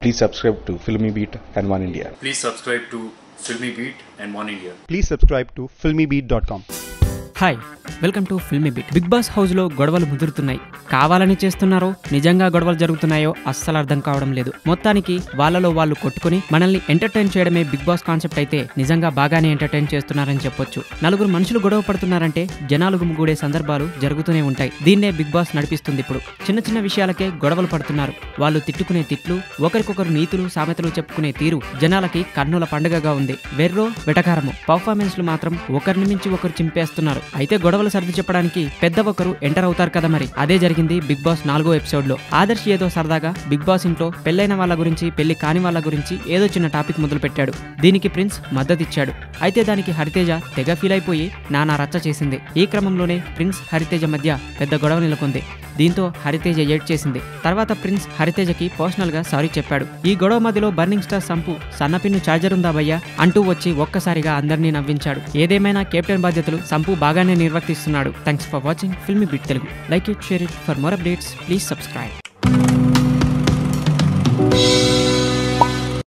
Please subscribe to Filmy Beat and One India. Please subscribe to Filmy Beat and One India. Please subscribe to filmybeat.com. Hi, welcome to Filmy Beat. Bigg Boss హౌస్లో గొడవలు ముదురుతున్నాయి. కావాలని చేస్తున్నారో నిజంగా గొడవలు జరుగుతున్నాయో అస్సలు అర్థం కావడం లేదు. మొత్తానికి వాళ్ళలో వాళ్ళు కొట్టుకుని మనల్ని ఎంటర్టైన్ చేయడమే బిగ్ బాస్ కాన్సెప్ట్ అయితే నిజంగా బాగానే ఎంటర్టైన్ చేస్తున్నారని చెప్పొచ్చు. నలుగురు మనుషులు గొడవ పడుతున్నారంటే జనాలు గుమిగూడే సందర్భాలు జరుగుతూనే ఉంటాయి. దీన్నే బిగ్ బాస్ నడిపిస్తుంది. ఇప్పుడు చిన్న చిన్న విషయాలకే గొడవలు పడుతున్నారు. వాళ్ళు తిట్టుకునే తిట్లు, ఒకరికొకరు నీతులు సామెతలు చెప్పుకునే తీరు జనాలకి కన్నుల పండుగగా ఉంది. వెర్రో వెటకారము పర్ఫార్మెన్స్లు మాత్రం ఒకరిని మించి ఒకరు చింపేస్తున్నారు. అయితే గొడవలు సర్ది చెప్పడానికి పెద్ద ఒకరు ఎంటర్ అవుతారు కదా. మరి అదే జరిగింది బిగ్ బాస్ 4వ ఎపిసోడ్ లో. ఆదర్శ్ ఏదో సరదాగా బిగ్ బాస్ ఇంట్లో పెళ్లైన వాళ్ళ గురించి పెళ్లి కాని వాళ్ళ గురించి ఏదో చిన్న టాపిక్ మొదలు పెట్టాడు. దీనికి ప్రిన్స్ మద్దతిచ్చాడు. అయితే దానికి హరితేజ తెగ ఫీల్ అయిపోయి నానా రచ్చ చేసింది. ఈ క్రమంలోనే ప్రిన్స్ హరితేజ మధ్య పెద్ద గొడవ నెలకొంది. దీంతో హరితేజ ఏడ్ చేసింది. తర్వాత ప్రిన్స్ హరితేజకి పర్సనల్ గా సారీ చెప్పాడు. ఈ గొడవ మధ్యలో బర్నింగ్ స్టార్ సంపు సన్నపిన్ను చార్జర్ ఉందా భయ్యా అంటూ వచ్చి ఒక్కసారిగా అందరినీ నవ్వించాడు. ఏదేమైనా కెప్టెన్ బాధ్యతలు సంపు బాగానే నిర్వర్తిస్తున్నాడు. Thanks for watching filmy bit Telugu. Like it, share it. For more updates please subscribe.